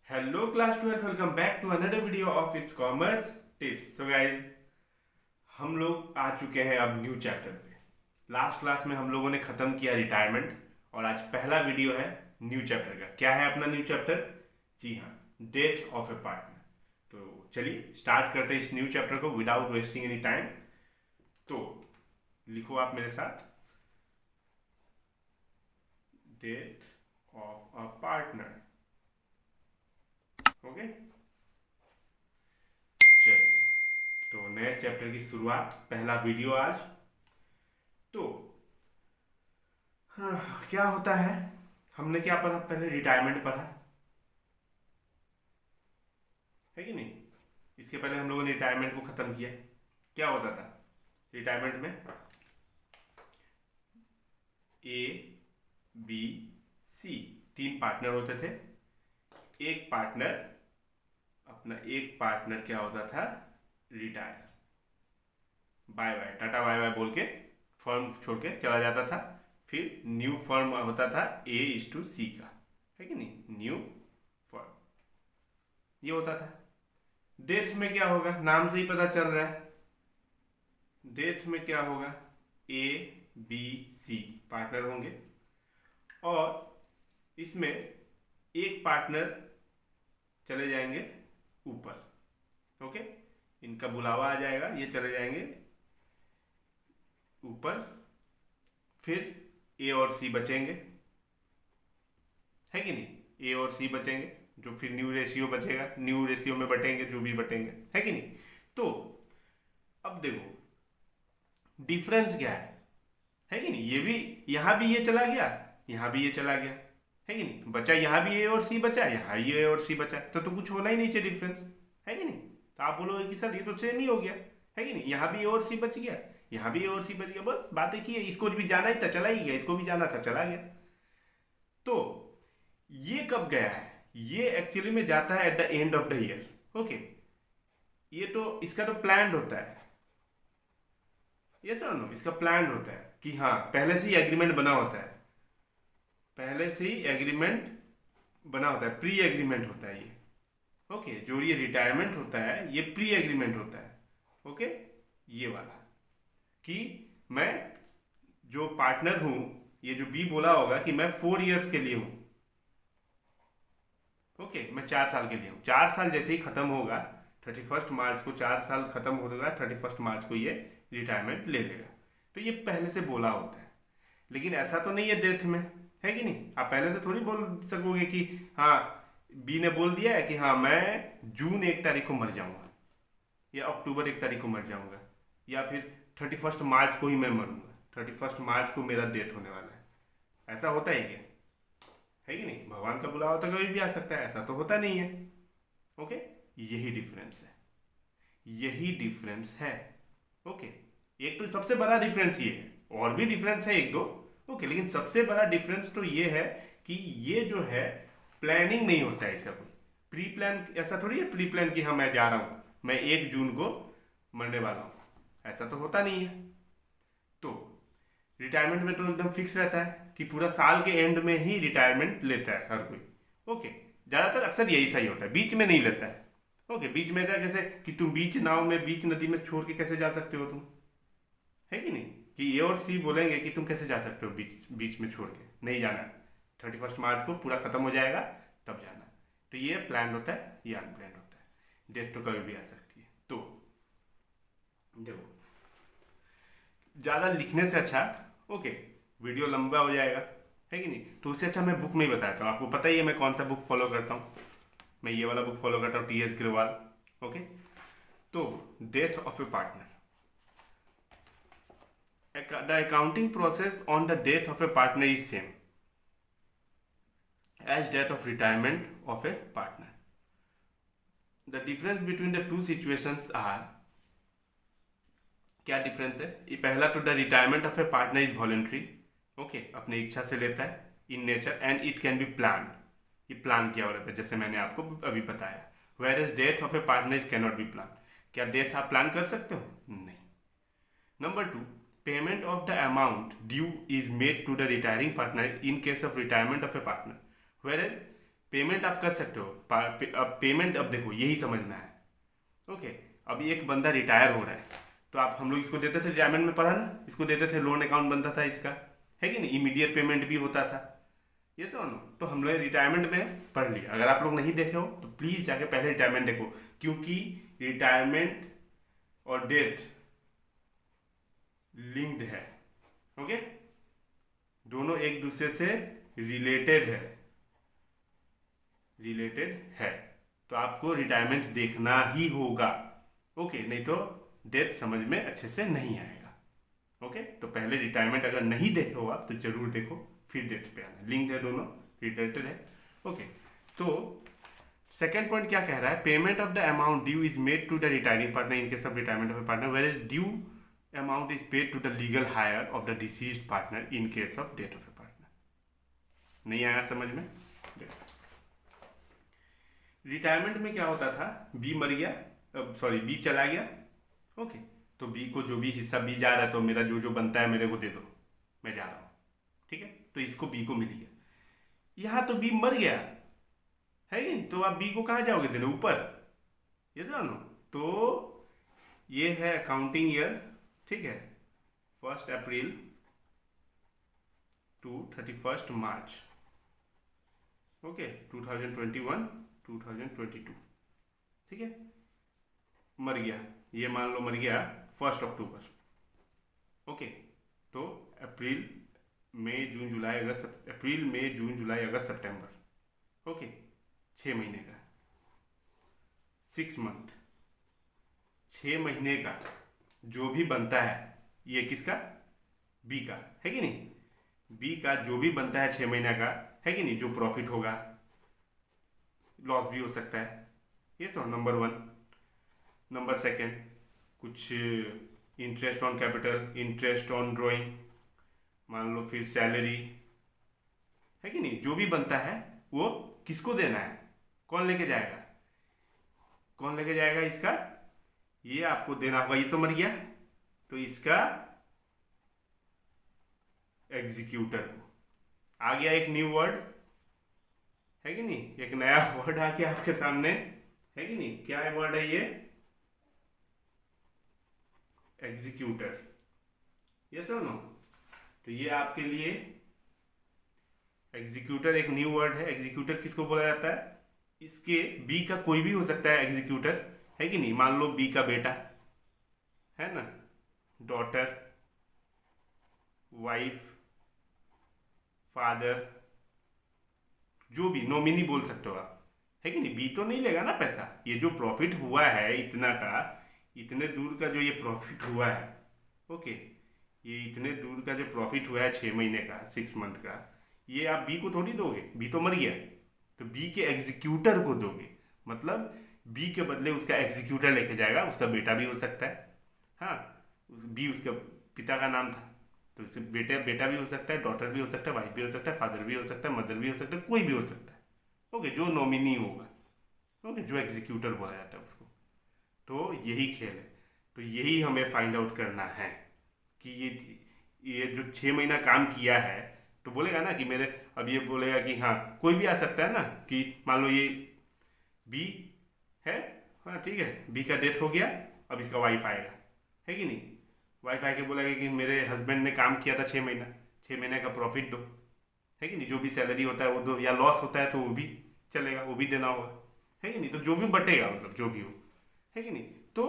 Hello class 12, welcome back to another video of its commerce tips. So guys, हम लोग आ चुके हैं अब न्यू चैप्टर पे। लास्ट क्लास में हम लोगों ने खत्म किया रिटायरमेंट और आज पहला वीडियो है न्यू चैप्टर का। क्या है अपना न्यू चैप्टर? जी हाँ, डेथ ऑफ ए पार्टनर। तो चलिए स्टार्ट करते हैं इस न्यू चैप्टर को विदाउट वेस्टिंग एनी टाइम। तो लिखो आप मेरे साथ, death of a partner. Okay, चलिए तो नए चैप्टर की शुरुआत, पहला वीडियो आज। तो क्या होता है, हमने क्या पढ़ा पहले? रिटायरमेंट पढ़ा है कि नहीं? इसके पहले हम लोगों ने रिटायरमेंट को खत्म किया। क्या होता था रिटायरमेंट में? ए, बी, सी, तीन पार्टनर होते थे। एक पार्टनर क्या होता था? Retire, bye bye, tata bye bye बोल के फर्म छोड़ के चला जाता था। फिर न्यू फर्म होता था A/C का, है कि नहीं? न्यू फर्म ये होता था। डेथ में क्या होगा? नाम से ही पता चल रहा है। डेथ में क्या होगा? A, B, C पार्टनर होंगे और इसमें एक पार्टनर चले जाएंगे ऊपर। ओके, इनका बुलावा आ जाएगा, ये चले जाएंगे ऊपर। फिर ए और सी बचेंगे, है कि नहीं? ए और सी बचेंगे, जो फिर न्यू रेशियो बचेगा, न्यू रेशियो में बटेंगे जो भी बटेंगे, है कि नहीं? तो अब देखो डिफरेंस क्या है कि नहीं? ये भी, यहां भी ये चला गया, यहां भी ये चला गया, है कि नहीं? बचा यहां भी ए और सी बचा, यहां ये ए और सी बचा, तो कुछ होना ही नहीं चाहिए डिफरेंस, है कि नहीं? तो आप बोलोगे कि सर ये तो सेम ही हो गया, है कि नहीं? यहां भी ए और सी बच गया, यहां भी ए और सी बच गया, बस बात एक ही है। इसको भी जाना ही था, चला ही गया, इसको भी जाना था, चला गया। तो ये कब गया है? ये एक्चुअली में जाता है at the end of the year. Okay, ये तो इसका तो प्लान होता है, ये सर नो, इसका प्लान होता है कि हाँ पहले से ही एग्रीमेंट बना होता है, पहले से ही एग्रीमेंट बना होता है, प्री एग्रीमेंट होता है ये। ओके, जो ये रिटायरमेंट होता है ये प्री एग्रीमेंट होता है। ओके, ये वाला कि मैं जो पार्टनर हूं, ये जो बी बोला होगा कि मैं 4 इयर्स के लिए हूं। ओके, मैं 4 साल के लिए हूं। 4 साल जैसे ही खत्म होगा 31 मार्च को, 4 साल खत्म होगा 31 मार्च को, ये रिटायरमेंट ले लेगा। तो ये पहले से बोला होता है। लेकिन ऐसा तो नहीं है डेथ में, है कि नहीं? आप पहले से थोड़ी बोल सकोगे कि हाँ बी ने बोल दिया है कि हाँ मैं जून 1 तारीख को मर जाऊंगा, या अक्टूबर 1 तारीख को मर जाऊंगा, या फिर 31 मार्च को ही मैं मरूंगा, 31 मार्च को मेरा डेथ होने वाला है। ऐसा होता है क्या? है कि नहीं? भगवान का बुलावा तो कभी भी आ सकता है, ऐसा तो होता नहीं है। ओके, यही डिफरेंस है, यही डिफरेंस है। ओके, एक तो सबसे बड़ा डिफरेंस ये है, और भी डिफरेंस है एक दो। ओके, लेकिन सबसे बड़ा डिफरेंस तो ये है कि ये जो है प्लानिंग नहीं होता है इसका कोई प्री प्लान। ऐसा थोड़ी है प्री प्लान कि हाँ मैं जा रहा हूं, मैं 1 जून को मरने वाला हूं, ऐसा तो होता नहीं है। तो रिटायरमेंट में तो एकदम फिक्स रहता है कि पूरा साल के एंड में ही रिटायरमेंट लेता है हर कोई। ओके, ज्यादातर अक्सर यही सही होता है, बीच में नहीं लेता है। ओके, बीच में ऐसा कैसे कि तुम बीच नाव में, बीच नदी में छोड़ के कैसे जा सकते हो तुम, है कि नहीं? कि ए और सी बोलेंगे कि तुम कैसे जा सकते हो बीच बीच में छोड़ के? नहीं जाना, 31 मार्च को पूरा खत्म हो जाएगा तब जाना। तो ये प्लान होता है, ये अनप्लान होता है। डेट तो कभी भी आ सकती है। तो देखो, ज्यादा लिखने से अच्छा, ओके वीडियो लंबा हो जाएगा, है कि नहीं? तो उससे अच्छा मैं बुक में ही बताता हूँ। आपको पता ही है मैं कौन सा बुक फॉलो करता हूँ, मैं ये वाला बुक फॉलो करता हूँ, टी एस गिरवाल। ओके, तो death of a partner, the accounting process on the death of a partner is same as that of retirement of a partner. The difference between the two situations are, क्या difference है? ये पहला तो the retirement of a partner is voluntary. Okay, अपनी इच्छा से लेता है in nature, and it can be plan, ये प्लान किया हो रहता है जैसे मैंने आपको अभी बताया। Whereas death of a partner is can not be plan. क्या डेथ आप प्लान कर सकते हो? नहीं। Number 2, payment of the amount due is made to the retiring partner in case of retirement of a partner, whereas payment आप कर सकते हो। अब पेमेंट, अब देखो यही समझना है। ओके, अब एक बंदा रिटायर हो रहा है, तो आप हम लोग इसको देते थे रिटायरमेंट में, पढ़ा ना, इसको देते थे, लोन अकाउंट बनता था इसका, है कि नहीं, इमीडिएट पेमेंट भी होता था, ये सब। तो हम लोग रिटायरमेंट में पढ़ लिया। अगर आप लोग नहीं देखे हो तो प्लीज़ जाके पहले रिटायरमेंट देखो, क्योंकि रिटायरमेंट और डेथ लिंक्ड है। ओके, दोनों एक दूसरे से रिलेटेड है, तो आपको रिटायरमेंट देखना ही होगा। ओके, नहीं तो डेथ समझ में अच्छे से नहीं आएगा। ओके, तो पहले रिटायरमेंट अगर नहीं देखे हो आप तो जरूर देखो, फिर डेथ पे आना, लिंक्ड है, दोनों रिलेटेड है। ओके, तो सेकेंड पॉइंट क्या कह रहा है, payment of the amount due is made to the retiring partner in case of retirement of a partner, where is due amount is paid to the legal heir of the deceased partner in case of death of a partner. नहीं आया समझ में? Retirement में क्या होता था, B मर गया, सॉरी बी चला गया। ओके, तो बी को जो भी हिस्सा, बी जा रहा है तो मेरा जो जो बनता है मेरे को दे दो, मैं जा रहा हूँ, ठीक है, तो इसको बी को मिल गया। यहाँ तो बी मर गया है कि नहीं, तो आप बी को कहाँ जाओगे देने, ऊपर, ये समझो। तो ये है अकाउंटिंग ईयर, ठीक है, 1 अप्रैल टू 31 मार्च, ओके, 2021 2022, ठीक है। मर गया, ये मान लो मर गया 1 अक्टूबर, ओके, तो अप्रैल मई जून जुलाई अगस्त, अप्रैल मई जून जुलाई अगस्त सितंबर, ओके, 6 महीने का, 6 मंथ, 6 महीने का जो भी बनता है, ये किसका, बी का, है कि नहीं, बी का जो भी बनता है 6 महीने का, है कि नहीं, जो प्रॉफिट होगा, लॉस भी हो सकता है, ये सब नंबर 1। नंबर सेकेंड, कुछ interest on capital, interest on drawing, मान लो, फिर सैलरी, है कि नहीं, जो भी बनता है वो किसको देना है, कौन लेके जाएगा, कौन लेके जाएगा इसका, ये आपको देना होगा। ये तो मर गया, तो इसका एग्जीक्यूटर को। आ गया एक न्यू वर्ड, है कि नहीं, एक नया वर्ड आ गया आपके सामने, है कि नहीं, क्या है वर्ड है ये, एग्जीक्यूटर, ये सुनो। तो ये आपके लिए एग्जीक्यूटर एक न्यू वर्ड है। एग्जीक्यूटर किसको बोला जाता है, इसके बी का कोई भी हो सकता है एग्जीक्यूटर, है कि नहीं, मान लो बी का बेटा है ना, डॉटर, वाइफ, फादर, जो भी नॉमिनी बोल सकते हो आप, है कि नहीं, बी तो नहीं लेगा ना पैसा, ये जो प्रॉफिट हुआ है इतना का, इतने दूर का जो ये प्रॉफिट हुआ है, ओके, ये इतने दूर का जो प्रॉफिट हुआ है 6 महीने का, 6 मंथ का, ये आप बी को थोड़ी दोगे, बी तो मर गया, तो बी के एग्जीक्यूटर को दोगे, मतलब बी के बदले उसका एग्जीक्यूटर लेके जाएगा, उसका बेटा भी हो सकता है, हाँ, बी उसका पिता का नाम था, तो इससे बेटा भी हो सकता है, डॉटर भी हो सकता है, वाइफ भी हो सकता है, फादर भी हो सकता है, मदर भी हो सकता है, कोई भी हो सकता है, ओके, जो नॉमिनी होगा, ओके, जो एग्जीक्यूटर बोला जाता है उसको। तो यही खेल है, तो यही हमें फाइंड आउट करना है कि ये जो 6 महीना काम किया है, तो बोलेगा ना कि मेरे, अब ये बोलेगा कि हाँ, कोई भी आ सकता है ना, कि मान लो ये बी है, हाँ ठीक है, बी का डेथ हो गया, अब इसका वाइफ आएगा, है कि नहीं, वाइफ आके बोलेगा कि मेरे हस्बैंड ने काम किया था 6 महीना, 6 महीने का प्रॉफिट दो, है कि नहीं, जो भी सैलरी होता है वो दो, या लॉस होता है तो वो भी चलेगा, वो भी देना होगा, है कि नहीं, तो जो भी बटेगा, मतलब जो भी हो, है कि नहीं, तो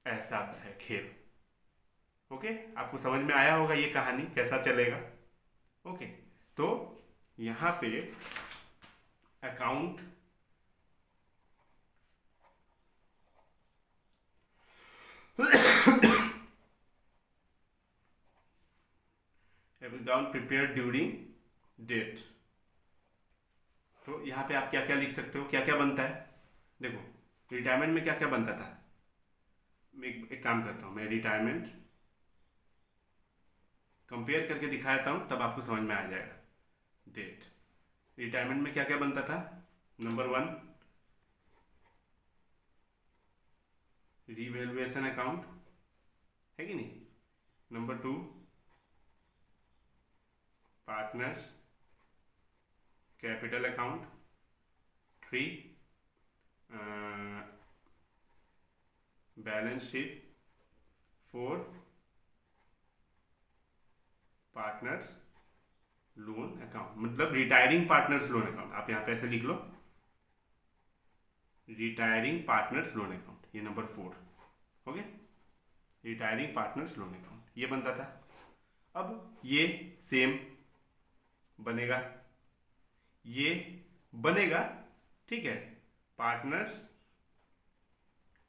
ऐसा है खेल। ओके, आपको समझ में आया होगा ये कहानी कैसा चलेगा। ओके, तो यहाँ पे account account prepare during date, तो यहाँ पे आप क्या क्या लिख सकते हो, क्या क्या बनता है, देखो रिटायरमेंट में क्या क्या बनता था, एक काम करता हूँ मैं, रिटायरमेंट कंपेयर करके दिखा देता हूँ, तब आपको समझ में आ जाएगा। डेट, रिटायरमेंट में क्या क्या बनता था, नंबर 1 रिवैल्यूएशन अकाउंट, है कि नहीं, number 2 partners capital account, 3 balance sheet 4 partners loan account, मतलब रिटायरिंग पार्टनर्स लोन अकाउंट। आप यहाँ पे ऐसे लिख लो, रिटायरिंग पार्टनर्स लोन अकाउंट, ये number 4। Okay, retiring partners loan account ये बनता था। अब ये सेम बनेगा, ये बनेगा, ठीक है, पार्टनर्स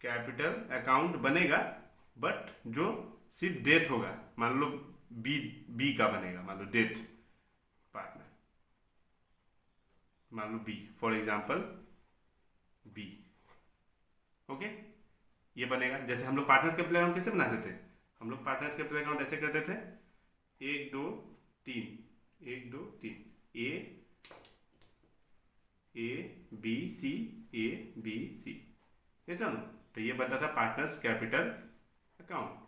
कैपिटल अकाउंट बनेगा, बट जो सिर्फ डेट होगा, मान लो बी का बनेगा, मान लो डेट पार्टनर, मान लो B, for example B. Okay, ये बनेगा। जैसे हम लोग पार्टनर्स कैपिटल अकाउंट कैसे बनाते थे, हम लोग पार्टनर्स कैपिटल अकाउंट ऐसे करते थे, 1 2 3, 1 2 3, A B C, A B C, ऐसा ना। तो ये बनता था पार्टनर्स कैपिटल अकाउंट।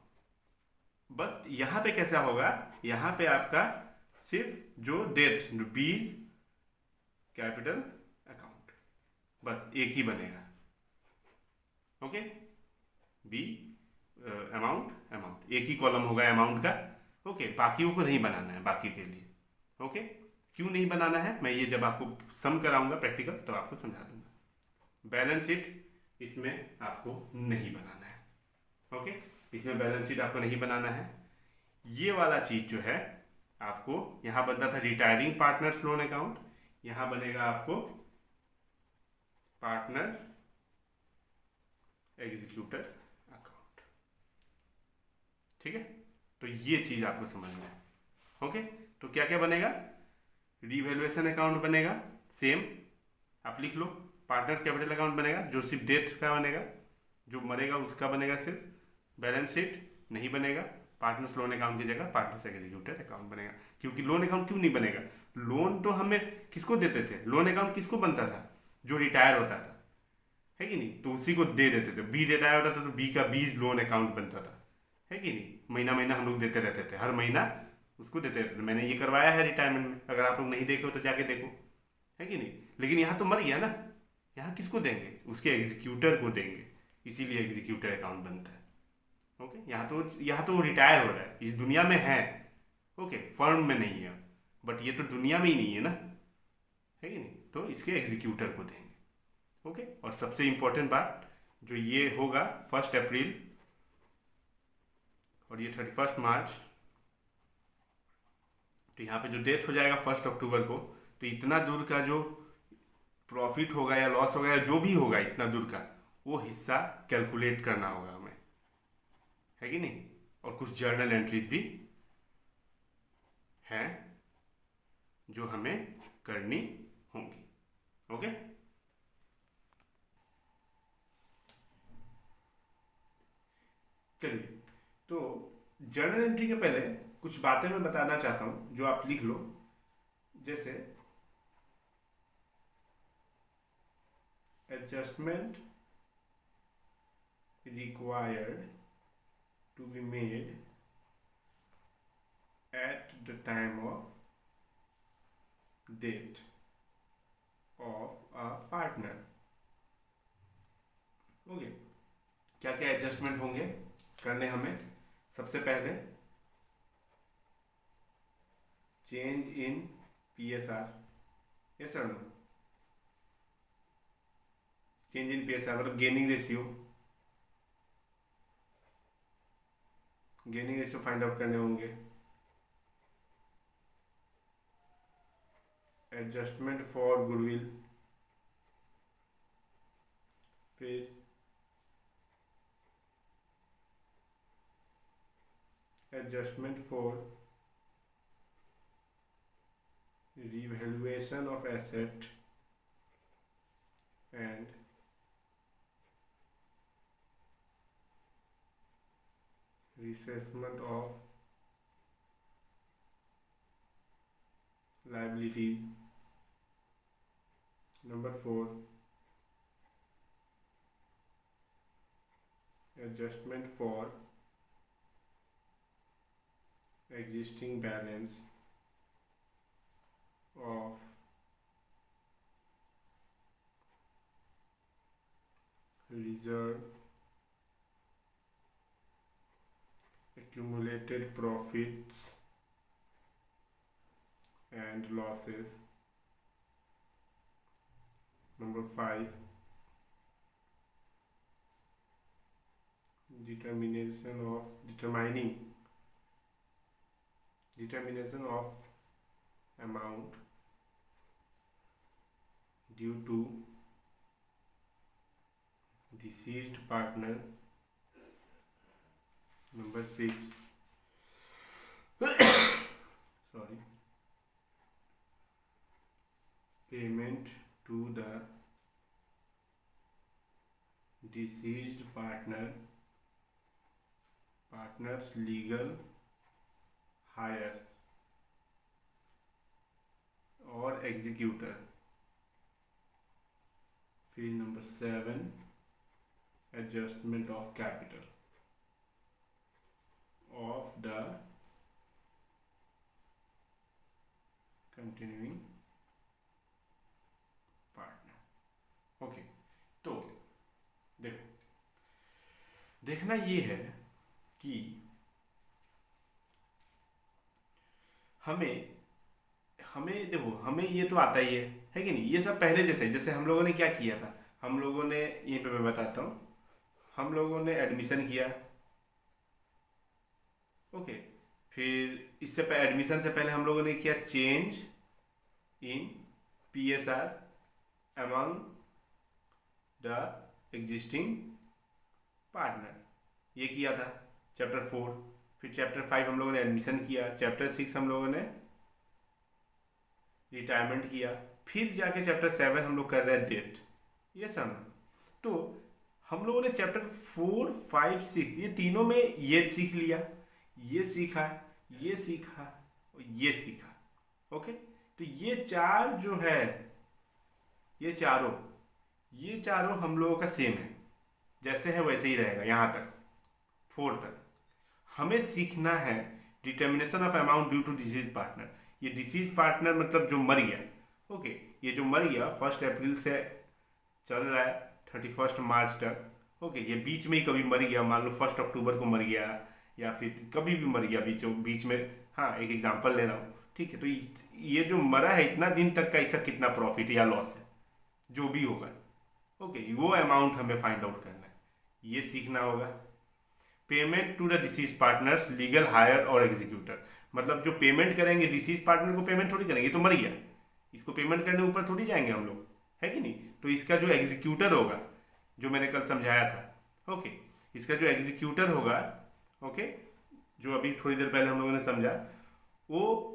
बस यहाँ पे कैसा होगा, यहाँ पे आपका सिर्फ जो डेट बीज कैपिटल अकाउंट, बस एक ही बनेगा। ओके, बी अमाउंट अमाउंट, एक ही कॉलम होगा अमाउंट का। ओके, बाकियों को नहीं बनाना है, बाकी के लिए। ओके, क्यों नहीं बनाना है, मैं ये जब आपको सम कराऊंगा प्रैक्टिकल तो आपको समझा दूंगा। बैलेंस शीट इसमें आपको नहीं बनाना है। ओके, इसमें बैलेंस शीट आपको नहीं बनाना है। ये वाला चीज जो है आपको यहाँ बनता था रिटायरिंग पार्टनर्स लोन अकाउंट, यहाँ बनेगा आपको पार्टनर एग्जीक्यूटर अकाउंट। ठीक है, तो ये चीज आपको समझना है। ओके, तो क्या क्या बनेगा, रिवैल्यूएशन अकाउंट बनेगा, सेम आप लिख लो, पार्टनर्स कैपिटल अकाउंट बनेगा, जो सिर्फ डेट का बनेगा, जो मरेगा उसका बनेगा सिर्फ, बैलेंस शीट नहीं बनेगा, पार्टनर्स लोन अकाउंट की जगह पार्टनर्स एग्जीक्यूटर अकाउंट बनेगा। क्योंकि लोन अकाउंट क्यों नहीं बनेगा, लोन तो हमें किसको देते थे, लोन अकाउंट किसको बनता था, जो रिटायर होता था, है कि नहीं, तो उसी को दे देते थे। बी रिटायर होता था तो बी का बीज लोन अकाउंट बनता था, है कि नहीं, महीना महीना हम लोग देते रहते थे, हर महीना उसको देते रहते थे। मैंने ये करवाया है रिटायरमेंट में, अगर आप लोग नहीं देखे हो तो जाके देखो, है कि नहीं। लेकिन यहाँ तो मर गया ना, यहाँ किसको देंगे, उसके एग्जीक्यूटर को देंगे, इसीलिए एग्जीक्यूटर अकाउंट बनता है। ओके, यहाँ तो रिटायर हो रहा है, इस दुनिया में है, ओके, फर्म में नहीं है, बट ये तो दुनिया में ही नहीं है ना, है कि नहीं, तो इसके एग्जीक्यूटर को देंगे। ओके, और सबसे इंपॉर्टेंट बात जो ये होगा 1 अप्रैल और ये 31 मार्च, तो यहाँ पे जो डेट हो जाएगा 1 अक्टूबर को, तो इतना दूर का जो प्रॉफिट होगा या लॉस होगा या जो भी होगा इतना दूर का, वो हिस्सा कैलकुलेट करना होगा हमें, है कि नहीं। और कुछ जर्नल एंट्रीज भी हैं जो हमें करनी होंगी। ओके, चलिए, तो जर्नल एंट्री के पहले कुछ बातें मैं बताना चाहता हूं जो आप लिख लो। जैसे adjustment required to be made at the time of death of a partner। Okay, क्या क्या एडजस्टमेंट होंगे करने हमें, सबसे पहले change in PSR, yes sir, change in PSR मतलब gaining ratio, gaining ratio find out करने होंगे। एडजस्टमेंट फॉर गुडविल, फिर adjustment for revaluation of asset and reassessment of liabilities। Number 4, adjustment for existing balance of reserve accumulated profits and losses. Number 5, determination of amount due to deceased partner. Number 6, sorry, payment to the deceased partner's legal hire or executor. फिर number 7, adjustment of capital of the continuing partner. Okay, तो देखना ये है कि हमें देखो, हमें ये तो आता ही है कि नहीं। ये सब पहले जैसे हम लोगों ने क्या किया था, हम लोगों ने यहीं पे मैं बताता हूँ, हम लोगों ने एडमिशन किया। ओके, फिर इससे एडमिशन से पहले हम लोगों ने किया change in PSR among the existing partner, ये किया था चैप्टर 4। फिर चैप्टर 5 हम लोगों ने एडमिशन किया, चैप्टर 6 हम लोगों ने रिटायरमेंट किया, फिर जाके चैप्टर 7 हम लोग कर रहे हैं डेट। ये सब तो हम लोगों ने चैप्टर 4, 5, 6 ये तीनों में ये सीख लिया, ये सीखा, ये सीखा और ये सीखा। ओके, तो ये चार जो है, ये चारों हम लोगों का सेम है, जैसे है वैसे ही रहेगा यहाँ तक 4 तक। हमें सीखना है determination of amount due to deceased partner. ये डिसीज पार्टनर मतलब जो मर गया। ओके, ये जो मर गया 1 अप्रैल से चल रहा है 31 मार्च तक। ओके, ये बीच में ही कभी मर गया, मान लो 1 अक्टूबर को मर गया या फिर कभी भी मर गया बीच में। हाँ, एक एग्जांपल ले रहा हूँ, ठीक है। तो ये जो मरा है इतना दिन तक का, इसका कितना प्रॉफिट या लॉस है, जो भी होगा। ओके, वो अमाउंट हमें फाइंड आउट करना है, ये सीखना होगा। Payment to the deceased partner's legal heir और एग्जीक्यूटर, मतलब जो पेमेंट करेंगे डिसीज पार्टनर को पेमेंट थोड़ी करेंगे, तो मर गया, इसको पेमेंट करने ऊपर थोड़ी जाएंगे हम लोग, है कि नहीं। तो इसका जो एग्जीक्यूटर होगा, जो मैंने कल समझाया था, ओके, इसका जो एग्जीक्यूटर होगा, ओके, जो अभी थोड़ी देर पहले हम लोगों ने समझा, वो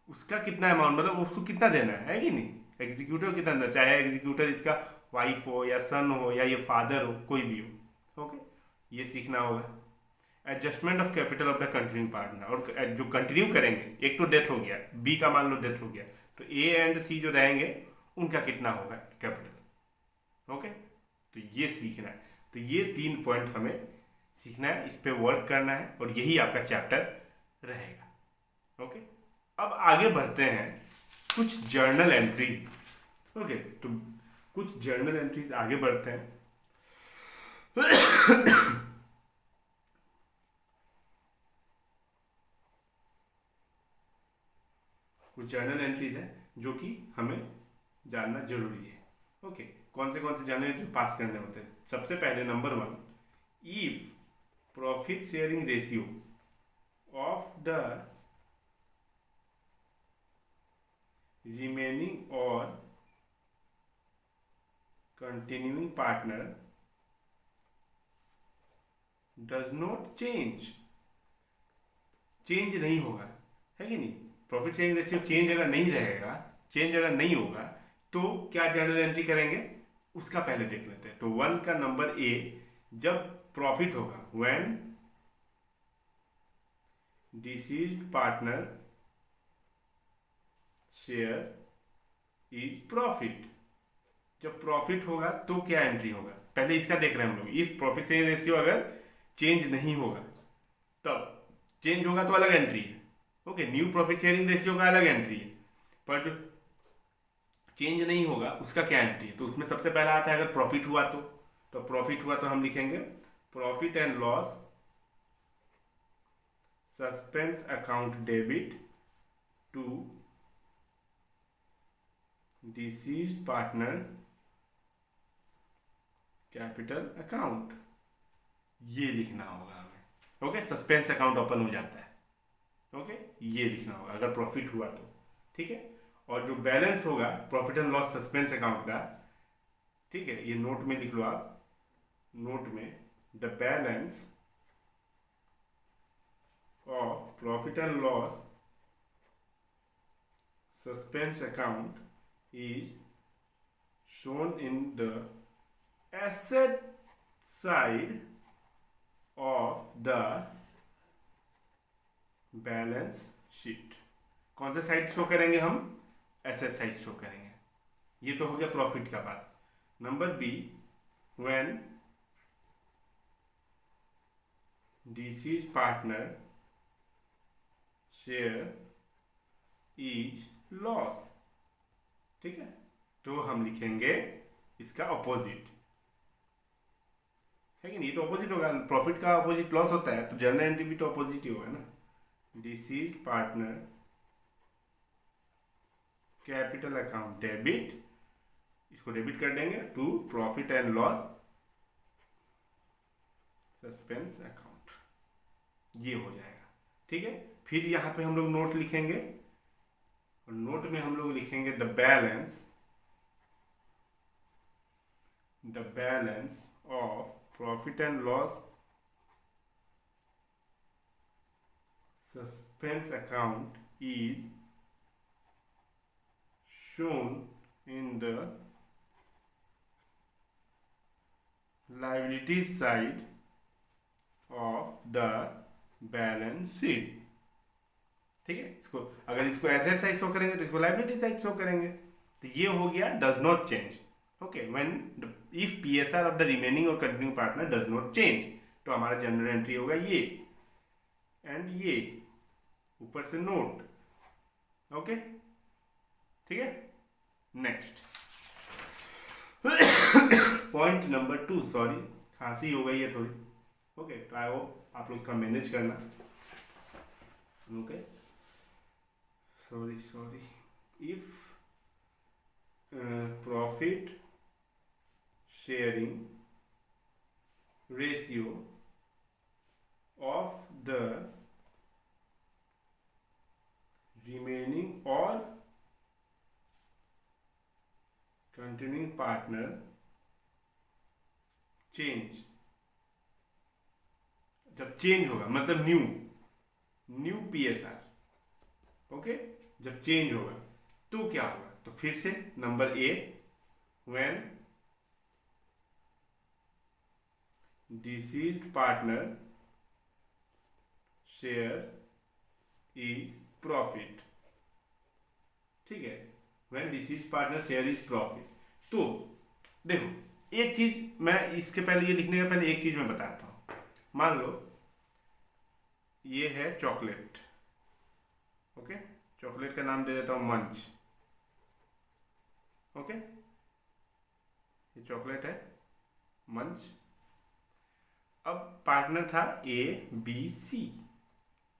उसका कितना अमाउंट, मतलब उसको कितना देना है कि नहीं, एग्जीक्यूटर कितना देना, चाहे एग्जीक्यूटर इसका वाइफ हो या सन हो या ये फादर हो, कोई भी हो। ओके, ये सीखना होगा। Adjustment of capital of the continuing partner, और जो कंटिन्यू करेंगे, एक तो डेथ हो गया, बी का मान लो डेथ हो गया, तो ए एंड सी जो रहेंगे उनका कितना होगा कैपिटल। ओके, तो ये सीखना है। तो ये 3 पॉइंट हमें सीखना है, इस पे वर्क करना है, और यही आपका चैप्टर रहेगा। ओके, अब आगे बढ़ते हैं कुछ जर्नल एंट्रीज। ओके, तो कुछ जर्नल एंट्रीज आगे बढ़ते हैं। कुछ जर्नल एंट्रीज है जो कि हमें जानना जरूरी है। ओके, कौन से जर्नल एंट्री पास करने होते हैं। सबसे पहले number 1, if profit sharing ratio of the remaining और continuing partner does not change नहीं होगा, है कि नहीं। प्रॉफिट शेयरिंग रेशियो चेंज अगर नहीं होगा तो क्या जर्नल एंट्री करेंगे, उसका पहले देख लेते हैं। तो 1 का नंबर ए, जब प्रॉफिट होगा, when deceased partner share is profit, जब प्रॉफिट होगा तो क्या एंट्री होगा, पहले इसका देख रहे हैं हम लोग। इफ प्रॉफिट शेयरिंग रेशियो अगर चेंज नहीं होगा, तब चेंज होगा तो अलग एंट्री है। Okay, new profit sharing ratio का अलग एंट्री है, पर जो चेंज नहीं होगा उसका क्या एंट्री है, तो उसमें सबसे पहला आता है अगर प्रॉफिट हुआ तो प्रॉफिट हुआ तो हम लिखेंगे profit and loss suspense account debit to deceased partner capital account, ये लिखना होगा हमें। ओके, सस्पेंस अकाउंट ओपन हो जाता है। ओके, ये लिखना होगा अगर प्रॉफिट हुआ तो, ठीक है। और जो बैलेंस होगा profit and loss suspense account का, ठीक है, ये नोट में लिख लो आप, नोट में the balance of profit and loss suspense account is shown in the asset side of the balance sheet। कौन सा साइड शो करेंगे हम? एसेट साइड शो करेंगे। ये तो हो गया प्रॉफिट का बात। Number B, when deceased partner share is loss, ठीक है, तो हम लिखेंगे इसका ऑपोजिट, है कि नहीं? तो ऑपोजिट होगा, प्रॉफिट का ऑपोजिट लॉस होता है, तो जर्नल एंट्री भी तो ऑपोजिट ही होगा ना। Deceased partner capital account debit, इसको डेबिट कर देंगे to profit and loss suspense account, ये हो जाएगा, ठीक है। फिर यहाँ पे हम लोग नोट लिखेंगे, और नोट में हम लोग लिखेंगे the balance of profit and loss suspense account is shown in the liabilities side of the balance sheet, ठीक है। इसको अगर इसको एसेट साइड शो करेंगे तो इसको लायबिलिटी साइड शो करेंगे। तो ये हो गया does not change. Okay, when if PSR of the remaining और continue partner does not change, तो हमारा जनरल एंट्री होगा ये, एंड ये ऊपर से नोट। ओके, ठीक है। नेक्स्ट पॉइंट नंबर 2, सॉरी खांसी हो गई है थोड़ी। ओके, तो आई होप आप लोग का मैनेज करना। Okay, sorry, if profit sharing ratio of the remaining or continuing partner change, जब चेंज होगा मतलब न्यू पीएसआर, ओके, जब चेंज होगा तो क्या होगा? तो फिर से number A, when deceased partner share is profit, ठीक है, when deceased partner share is profit. तो देखो, एक चीज मैं इसके पहले, ये लिखने के पहले एक चीज मैं बताता हूं। मान लो ये है चॉकलेट, ओके, चॉकलेट का नाम दे देता हूं मंच। ओके, ये चॉकलेट है मंच। अब पार्टनर था ए बी सी,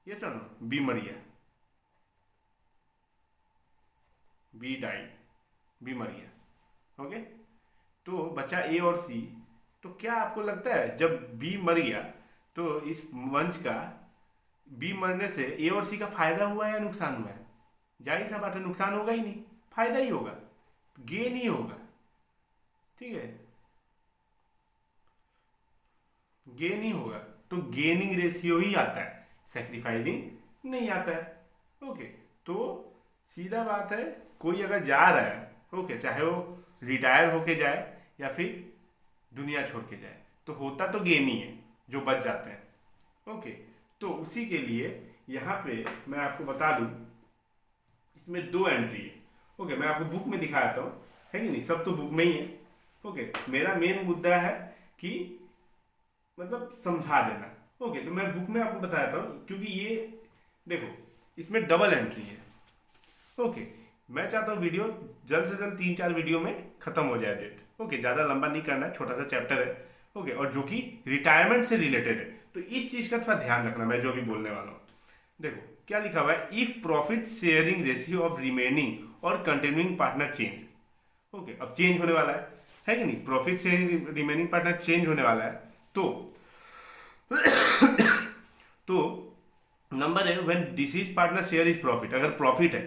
ये सुनो, बी मर गया, बी डाइड, बी मर गया। ओके, तो बचा ए और सी। तो क्या आपको लगता है जब बी मर गया तो इस मंच का बी मरने से ए और सी का फायदा हुआ है या नुकसान हुआ है? जाहिर सा बात है, नुकसान होगा ही नहीं, फायदा ही होगा, गेन ही होगा, ठीक है, गेन ही होगा। तो गेनिंग रेशियो ही आता है, सैक्रिफाइसिंग नहीं आता है। ओके, तो सीधा बात है, कोई अगर जा रहा है, ओके, चाहे वो रिटायर होके जाए या फिर दुनिया छोड़ के जाए, तो होता तो गेन ही है जो बच जाते हैं। ओके, तो उसी के लिए यहाँ पे मैं आपको बता दूं, इसमें 2 एंट्री है। ओके, मैं आपको बुक में दिखाता हूँ, है कि नहीं, सब तो बुक में ही है। ओके, मेरा मेन मुद्दा है कि मतलब समझा देना। ओके, तो मैं बुक में आपको बताता हूँ, क्योंकि ये देखो, इसमें डबल एंट्री है। ओके, मैं चाहता हूँ वीडियो जल्द से जल्द 3-4 वीडियो में खत्म हो जाए डेट। ओके, ज़्यादा लंबा नहीं करना है, छोटा सा चैप्टर है। ओके, और जो कि रिटायरमेंट से रिलेटेड है, तो इस चीज़ का थोड़ा ध्यान रखना मैं जो भी बोलने वाला हूँ। देखो क्या लिखा हुआ है, if profit sharing ratio of remaining और कंटिन्यूइंग पार्टनर चेंज। ओके, अब चेंज होने वाला है कि नहीं, profit sharing remaining partner change होने वाला है। तो नंबर है when deceased partner share is profit, अगर प्रॉफिट है,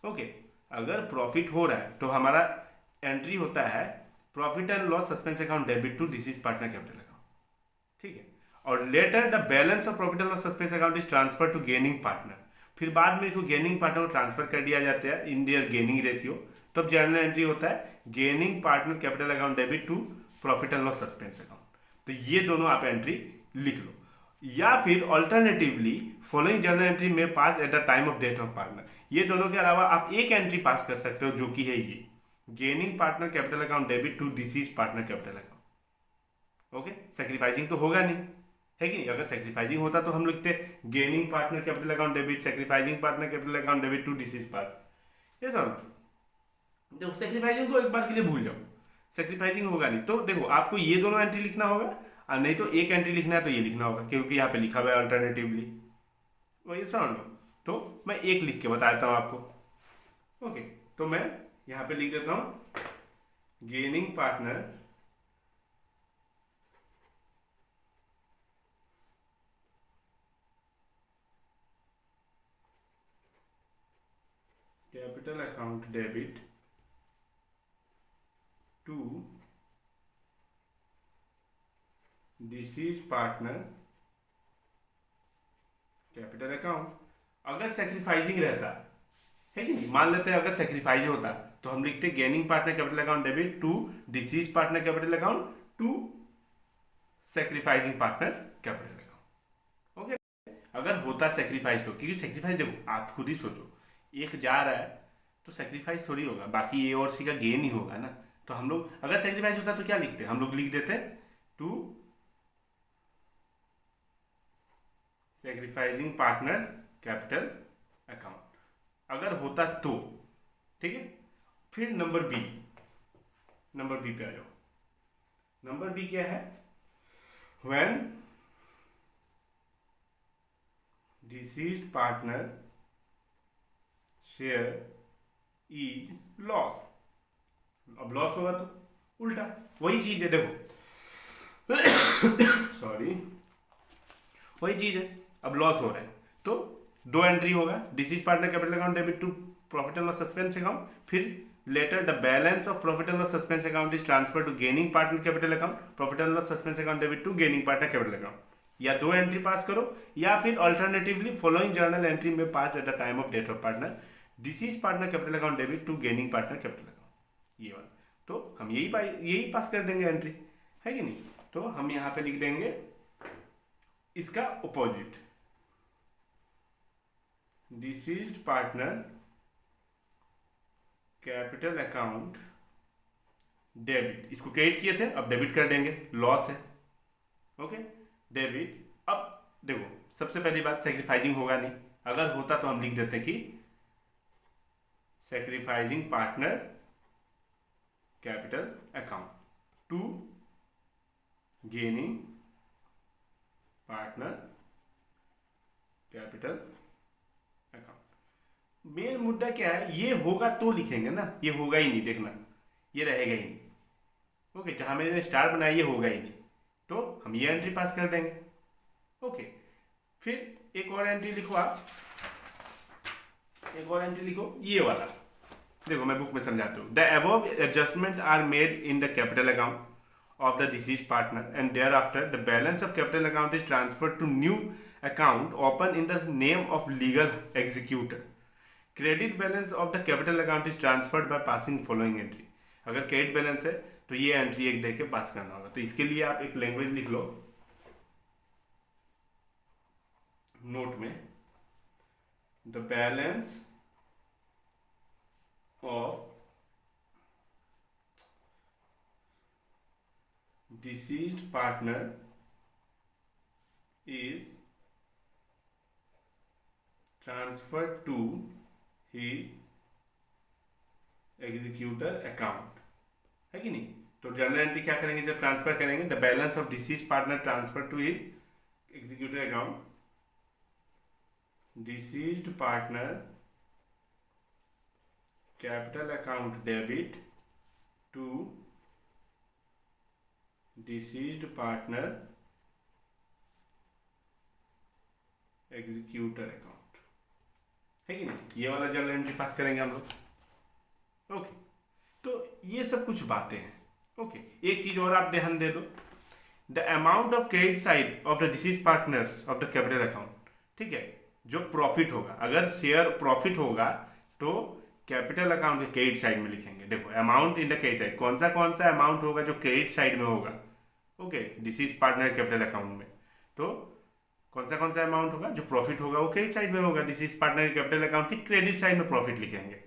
ओके, अगर प्रॉफिट हो रहा है तो हमारा एंट्री होता है profit and loss suspense account debit to deceased partner capital account, ठीक है। और later the balance of profit and loss suspense account is transfer to gaining partner, फिर बाद में इसको गेनिंग पार्टनर को ट्रांसफर कर दिया जाता है इन देयर गेनिंग रेशियो, तब जर्नल एंट्री होता है gaining partner capital account debit to profit and loss suspense account. तो ये दोनों आप एंट्री लिख लो, या फिर ऑल्टरनेटिवली फॉलोइंग जर्नल एंट्री में pass at the time of death of partner, ये दोनों के अलावा आप एक एंट्री पास कर सकते हो जो कि है ये gaining partner capital account debit to deceased partner capital account. Okay, sacrificing तो होगा नहीं, है कि नहीं, अगर सेक्रीफाइसिंग होता तो हम लिखते gaining partner capital account debit sacrificing partner capital account debit to deceased partner, ये सब। देखो सेक्रीफाइसिंग को एक बार के लिए भूल जाओ, सेक्रीफाइसिंग होगा नहीं, तो देखो आपको ये दोनों एंट्री लिखना होगा, और नहीं तो एक एंट्री लिखना है तो ये लिखना होगा, क्योंकि यहाँ पे लिखा हुआ है अल्टरनेटिवली, वही समझ लो। तो मैं एक लिख के बताता हूँ आपको। ओके, तो मैं यहाँ पे लिख देता हूँ gaining partner capital account debit to deceased partner capital account. अगर सेक्रीफाइजिंग रहता है कि नहीं, मान लेते हैं अगर सेक्रीफाइज होता तो हम लिखते gaining partner capital account debit to deceased partner capital account to sacrificing partner capital account. Okay, अगर होता सेक्रीफाइज तो, क्योंकि सेक्रीफाइस देखो आप खुद ही सोचो, एक जा रहा है तो सेक्रीफाइस थोड़ी होगा, बाकी ए और सी का गेन ही होगा ना। तो हम लोग अगर सेक्रीफाइस होता तो क्या लिखते, हम लोग लिख देते to sacrificing partner capital account, अगर होता तो, ठीक है। फिर नंबर बी पे आ जाओ। नंबर बी क्या है, when deceased partner share is loss. अब लॉस होगा तो उल्टा वही चीज है, देखो सॉरी, वही चीज है, अब लॉस हो रहा है तो दो एंट्री होगा, deceased partner capital account debit to profit and loss suspense account, फिर latter the balance of profit and loss suspense account is transfer to gaining partner capital account, profit and loss suspense account debit to gaining partner capital account. या दो entry पास करो, या फिर alternatively following journal entry में pass at the time of death of partner deceased partner capital account debit to gaining partner capital account, ये वाला। तो हम यही पास कर देंगे एंट्री, है कि नहीं। तो हम यहाँ पे लिख देंगे इसका opposite, deceased partner capital account debit, इसको क्रेडिट किए थे अब डेबिट कर देंगे, लॉस है। Okay, debit. अब देखो सबसे पहली बात सेक्रीफाइजिंग होगा नहीं, अगर होता तो हम लिख देते कि sacrificing partner capital account to gaining partner capital account. Main मुद्दा क्या है, ये होगा तो लिखेंगे ना, ये होगा ही नहीं, देखना ये रहेगा ही नहीं। ओके, जहां मैंने स्टार बनाया ये होगा ही नहीं, तो हम ये एंट्री पास कर देंगे। ओके, फिर एक और एंट्री लिखो आप, एक और एंट्री लिखो ये वाला, देखो मैं बुक में समझाता हूँ। The above adjustment are made in the capital account of the deceased partner and thereafter the balance of capital account is transferred to new account open in the name of legal executor. Credit balance of the capital account is transferred by passing following entry. अगर credit balance है तो ये entry एक दे के पास करना होगा, तो इसके लिए आप एक लैंग्वेज लिख लो नोट में, the balance of deceased partner is transferred to his executor account, है कि नहीं। तो जर्नल एंट्री क्या करेंगे जब ट्रांसफर करेंगे, the balance of deceased partner transfer to his executor account, deceased partner capital account debit to deceased partner executor account, है कि नहीं। ये वाला जर्नल एंट्री पास करेंगे हम लोग। ओके, तो ये सब कुछ बातें हैं। ओके, एक चीज और आप ध्यान दे दो, the amount of credit side of the deceased partners of the capital account, ठीक है। जो प्रॉफिट होगा, अगर शेयर प्रॉफिट होगा तो कैपिटल अकाउंट के क्रेडिट साइड में लिखेंगे। देखो, amount in the credit side, कौन सा अमाउंट होगा जो क्रेडिट साइड में होगा, okay, disease partner capital account में। तो कौन सा अमाउंट होगा जो प्रॉफिट होगा वो क्रेडिट साइड में होगा, डिसीज पार्टनर कैपिटल अकाउंट की क्रेडिट साइड में प्रॉफिट लिखेंगे,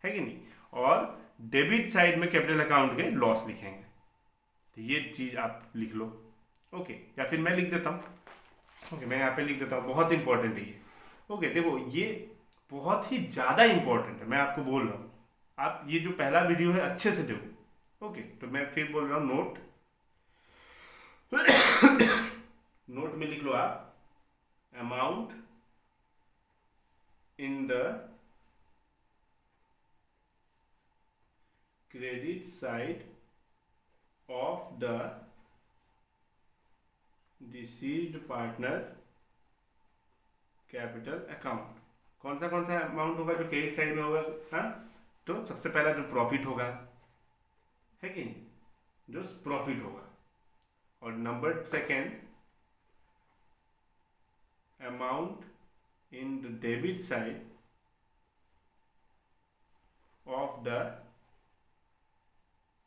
है कि नहीं। और डेबिट साइड में कैपिटल अकाउंट के लॉस लिखेंगे। तो ये चीज आप लिख लो, ओके। या फिर मैं लिख देता हूँ, ओके, मैं यहाँ पे लिख देता हूँ, बहुत इंपॉर्टेंट है ये। ओके, देखो ये बहुत ही ज्यादा इंपॉर्टेंट है, मैं आपको बोल रहा हूँ। आप ये जो पहला वीडियो है अच्छे से देखो, ओके। तो मैं फिर बोल रहा हूँ, नोट नोट में लिख लो आप, amount in the credit side of the deceased partner capital account. कौन सा अमाउंट होगा जो क्रेडिट साइड में होगा, हाँ। तो सबसे पहला जो प्रॉफिट होगा, है कि नहीं, जो प्रॉफिट होगा। और number second, amount in the debit side of the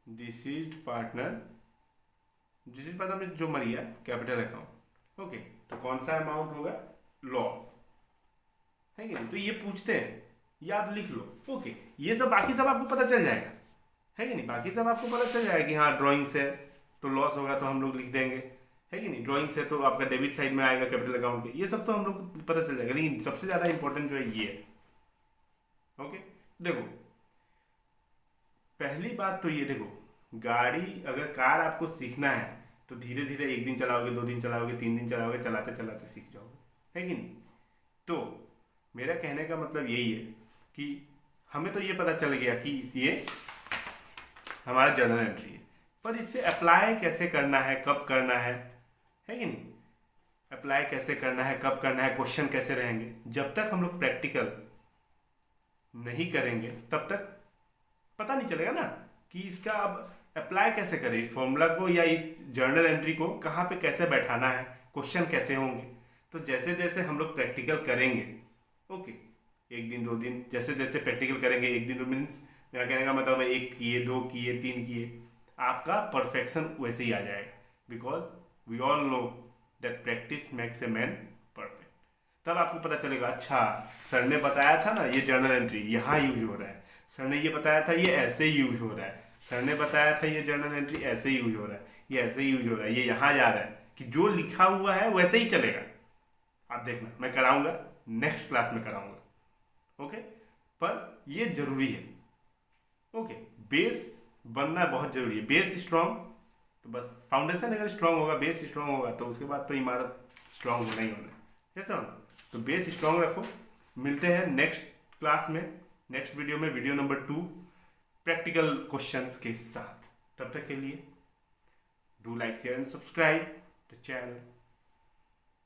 deceased partner में जो मर गया कैपिटल अकाउंट, ओके। तो कौन सा अमाउंट होगा, लॉस, है कि नहीं। तो ये पूछते हैं, ये आप लिख लो, ओके। ये सब बाकी सब आपको पता चल जाएगा, है कि नहीं। बाकी सब आपको पता चल जाएगा कि हाँ ड्राइंग से तो लॉस होगा तो हम लोग लिख देंगे, है कि नहीं। ड्राइंग से तो आपका डेबिट साइड में आएगा कैपिटल अकाउंट के, ये सब तो हम लोग पता चल जाएगा। लेकिन सबसे ज्यादा इंपॉर्टेंट जो है ये है, ओके। देखो, पहली बात तो ये देखो, गाड़ी अगर कार आपको सीखना है तो धीरे धीरे 1 दिन चलाओगे, 2 दिन चलाओगे, 3 दिन चलाओगे, चलाते चलाते सीख जाओगे, है कि नहीं। तो मेरा कहने का मतलब यही है कि हमें तो ये पता चल गया कि ये हमारा जर्नल एंट्री है, पर इससे अप्लाई कैसे करना है, कब करना है कि नहीं। अप्लाई कैसे करना है, कब करना है, क्वेश्चन कैसे रहेंगे, जब तक हम लोग प्रैक्टिकल नहीं करेंगे तब तक पता नहीं चलेगा ना कि इसका अब अप्लाई कैसे करें, इस फॉर्मूला को या इस जर्नल एंट्री को कहाँ पे कैसे बैठाना है, क्वेश्चन कैसे होंगे। तो जैसे जैसे हम लोग प्रैक्टिकल करेंगे, ओके, 1 दिन 2 दिन जैसे जैसे प्रैक्टिकल करेंगे, 1 दिन 2 मीन्स मेरा कहने का मतलब 1 किए, 2 किए, 3 किए, आपका परफेक्शन वैसे ही आ जाएगा। Because we all know that practice makes a man perfect. तब आपको पता चलेगा, अच्छा सर ने बताया था ना ये जर्नल एंट्री यहाँ यूज हो रहा है, सर ने ये बताया था ये ऐसे यूज हो रहा है, सर ने बताया था ये जर्नल एंट्री ऐसे यूज हो रहा है, ये ऐसे यूज हो रहा है, ये यहाँ जा रहा है, कि जो लिखा हुआ है वैसे ही चलेगा। आप देखना, मैं कराऊंगा, नेक्स्ट क्लास में कराऊंगा, ओके। पर ये जरूरी है, ओके। बेस बनना बहुत जरूरी है, बेस स्ट्रांग, तो बस फाउंडेशन अगर स्ट्रांग होगा, बेस स्ट्रांग होगा, तो उसके बाद तो इमारत स्ट्रांग होना ही होना है, जैसा ना। तो बेस स्ट्रांग रखो। मिलते हैं नेक्स्ट क्लास में, नेक्स्ट वीडियो में, वीडियो नंबर 2 प्रैक्टिकल क्वेश्चंस के साथ। तब तक के लिए do like, share and subscribe the channel.